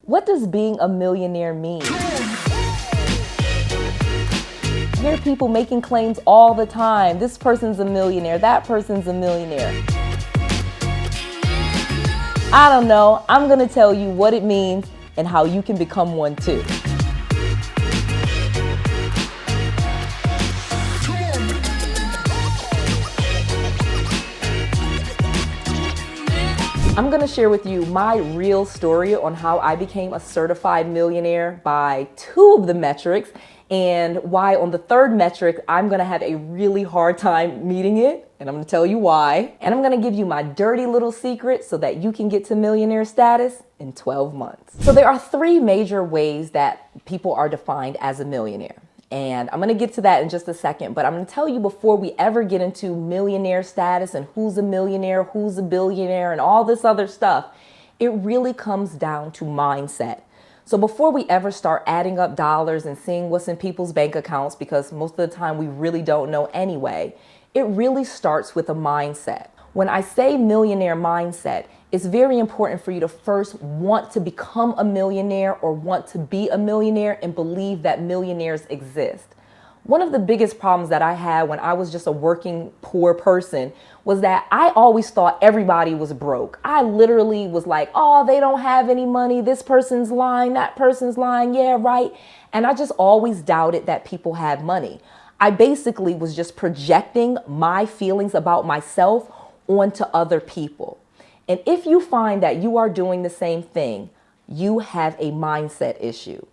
What does being a millionaire mean? I hear people making claims all the time. This person's a millionaire, that person's a millionaire. I don't know. I'm going to tell you what it means and how you can become one too. I'm going to share with you my real story on how I became a certified millionaire by 2 of the metrics, and why on the 3rd metric I'm going to have a really hard time meeting it, and I'm going to tell you why. And I'm going to give you my dirty little secret so that you can get to millionaire status in 12 months. So there are 3 major ways that people are defined as a millionaire. And I'm going to get to that in just a second, but I'm going to tell you before we ever get into millionaire status and who's a millionaire, who's a billionaire, and all this other stuff, it really comes down to mindset. So before we ever start adding up dollars and seeing what's in people's bank accounts, because most of the time we really don't know anyway, it really starts with a mindset. When I say millionaire mindset, it's very important for you to first want to become a millionaire or want to be a millionaire and believe that millionaires exist. One of the biggest problems that I had when I was just a working poor person was that I always thought everybody was broke. I literally was like, oh, they don't have any money. This person's lying. That person's lying. Yeah, right. And I just always doubted that people had money. I basically was just projecting my feelings about myself onto other people. And if you find that you are doing the same thing, you have a mindset issue.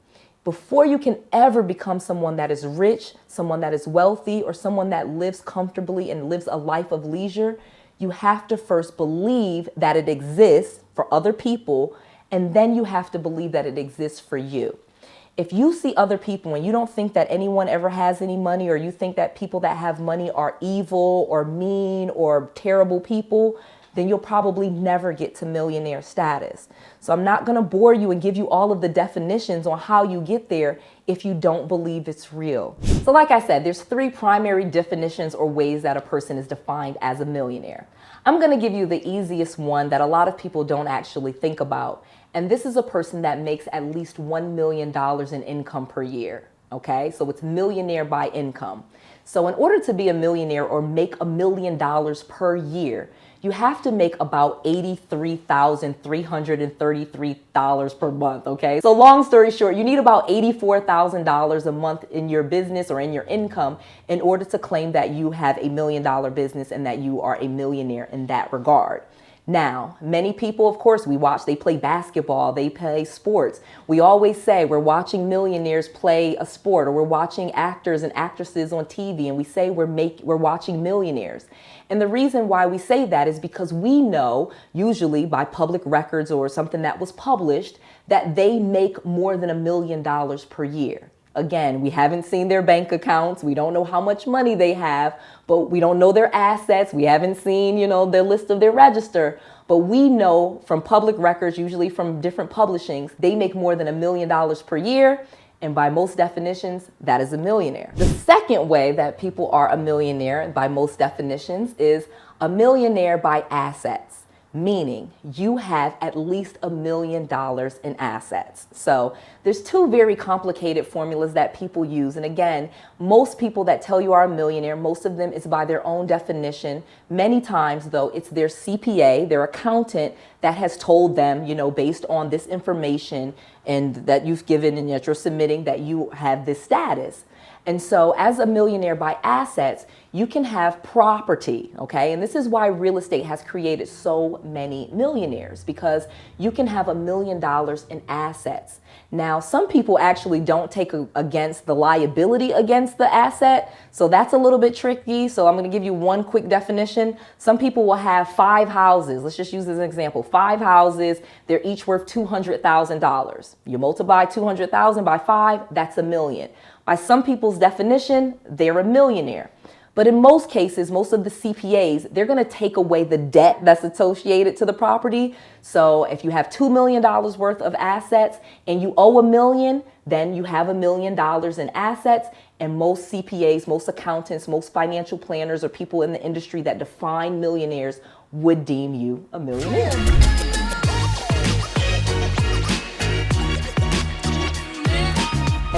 Before you can ever become someone that is rich, someone that is wealthy, or someone that lives comfortably and lives a life of leisure, you have to first believe that it exists for other people, and then you have to believe that it exists for you. If you see other people and you don't think that anyone ever has any money, or you think that people that have money are evil or mean or terrible people, then you'll probably never get to millionaire status. So I'm not going to bore you and give you all of the definitions on how you get there if you don't believe it's real. So like I said, there's 3 primary definitions or ways that a person is defined as a millionaire. I'm going to give you the easiest one that a lot of people don't actually think about. And this is a person that makes at least $1 million in income per year. Okay, so it's millionaire by income. So in order to be a millionaire or make $1 million per year, you have to make about $83,333 per month, okay? So long story short, you need about $84,000 a month in your business or in your income in order to claim that you have $1 million business and that you are a millionaire in that regard. Now, many people, of course, they play basketball, they play sports. We always say we're watching millionaires play a sport, or we're watching actors and actresses on TV, and we say we're watching millionaires. And the reason why we say that is because we know, usually by public records or something that was published, that they make more than $1 million per year. Again, we haven't seen their bank accounts. We don't know how much money they have, but we don't know their assets. We haven't seen, their list of their register. But we know from public records, usually from different publishings, they make more than $1 million per year. And by most definitions, that is a millionaire. The second way that people are a millionaire, by most definitions, is a millionaire by assets. Meaning you have at least $1 million in assets. So there's 2 very complicated formulas that people use. And again, most people that tell you are a millionaire, most of them is by their own definition. Many times though, it's their CPA, their accountant, that has told them, based on this information and that you've given and that you're submitting, that you have this status. And so as a millionaire by assets, you can have property, okay? And this is why real estate has created so many millionaires, because you can have $1 million in assets. Now, some people actually don't take against the liability against the asset, so that's a little bit tricky. So I'm going to give you one quick definition. Some people will have 5 houses. Let's just use this as an example. 5 houses, they're each worth $200,000. You multiply 200,000 by 5, that's $1 million. By some people's definition, they're a millionaire. But in most cases, most of the CPAs, they're going to take away the debt that's associated to the property. So if you have $2 million worth of assets and you owe $1 million, then you have $1 million in assets. And most CPAs, most accountants, most financial planners, or people in the industry that define millionaires would deem you a millionaire.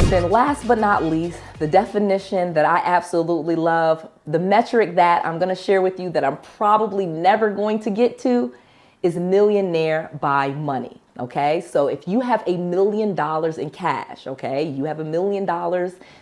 Then last but not least, the definition that I absolutely love, the metric that I'm going to share with you that I'm probably never going to get to is millionaire by money. Okay, so if you have $1 million in cash, okay, you have $1 million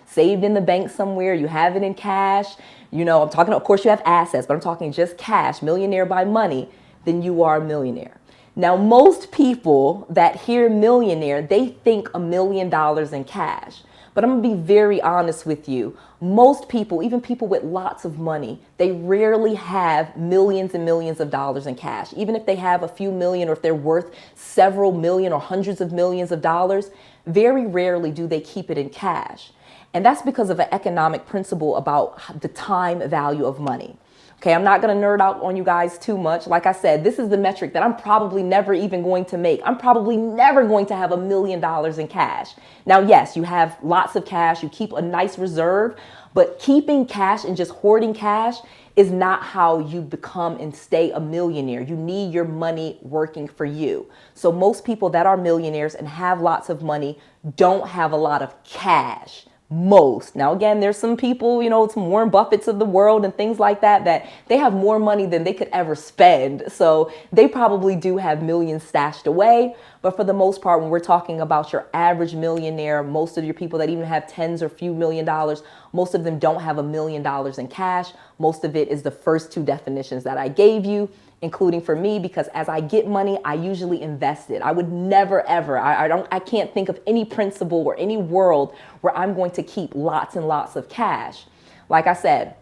saved in the bank somewhere, you have it in cash, you know, I'm talking, of course you have assets, but I'm talking just cash, millionaire by money, then you are a millionaire. Now, most people that hear millionaire, they think $1 million in cash. But I'm gonna be very honest with you. Most people, even people with lots of money, they rarely have millions and millions of dollars in cash. Even if they have a few million, or if they're worth several million or hundreds of millions of dollars, very rarely do they keep it in cash. And that's because of an economic principle about the time value of money. Okay, I'm not going to nerd out on you guys too much. Like I said, this is the metric that I'm probably never even going to make. I'm probably never going to have $1 million in cash. Now, yes, you have lots of cash. You keep a nice reserve, but keeping cash and just hoarding cash is not how you become and stay a millionaire. You need your money working for you. So most people that are millionaires and have lots of money don't have a lot of cash. Most. Now, again, there's some people, you know, some Warren Buffetts of the world and things like that, that they have more money than they could ever spend. So they probably do have millions stashed away. But for the most part, when we're talking about your average millionaire, most of your people that even have tens or few million dollars, most of them don't have $1 million in cash. Most of it is the first two definitions that I gave you, including for me, because as I get money, I usually invest it. I would never, ever, I can't think of any principle or any world where I'm going to keep lots and lots of cash. Like I said,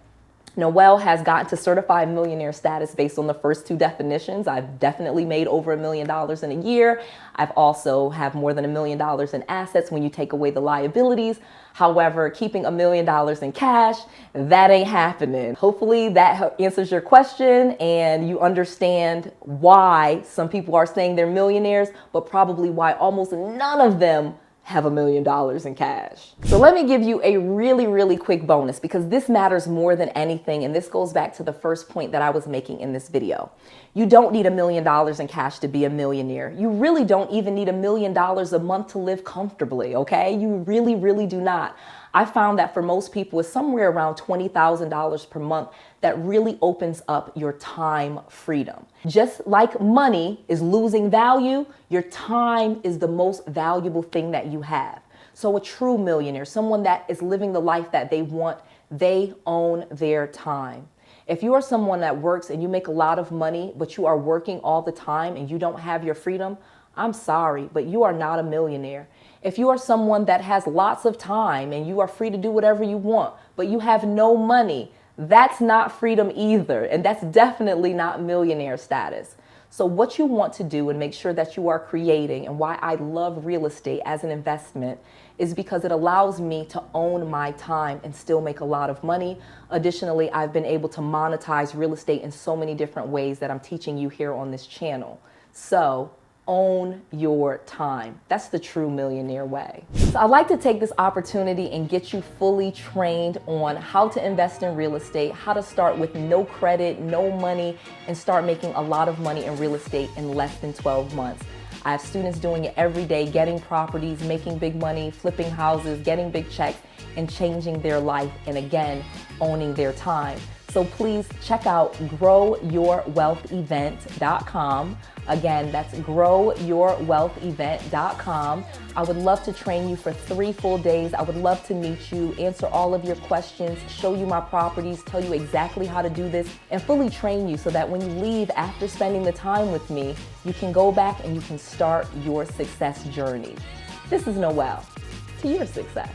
Noelle has gotten to certified millionaire status based on the first two definitions. I've definitely made over $1 million in a year. I've also have more than $1 million in assets when you take away the liabilities. However, keeping $1 million in cash, that ain't happening. Hopefully that answers your question and you understand why some people are saying they're millionaires, but probably why almost none of them have $1 million in cash. So let me give you a really, really quick bonus, because this matters more than anything. And this goes back to the first point that I was making in this video. You don't need $1 million in cash to be a millionaire. You really don't even need $1 million a month to live comfortably, okay? You really, really do not. I found that for most people, it's somewhere around $20,000 per month that really opens up your time freedom. Just like money is losing value, your time is the most valuable thing that you have. So a true millionaire, someone that is living the life that they want, they own their time. If you are someone that works and you make a lot of money, but you are working all the time and you don't have your freedom, I'm sorry, but you are not a millionaire. If you are someone that has lots of time and you are free to do whatever you want, but you have no money, that's not freedom either. And that's definitely not millionaire status. So what you want to do and make sure that you are creating, and why I love real estate as an investment, is because it allows me to own my time and still make a lot of money. Additionally, I've been able to monetize real estate in so many different ways that I'm teaching you here on this channel. So own your time. That's the true millionaire way. So I'd like to take this opportunity and get you fully trained on how to invest in real estate, how to start with no credit, no money, and start making a lot of money in real estate in less than 12 months. I have students doing it every day, getting properties, making big money, flipping houses, getting big checks, and changing their life, and again, owning their time. So please check out growyourwealthevent.com. Again, that's growyourwealthevent.com. I would love to train you for 3 full days. I would love to meet you, answer all of your questions, show you my properties, tell you exactly how to do this, and fully train you so that when you leave after spending the time with me, you can go back and you can start your success journey. This is Noelle, to your success.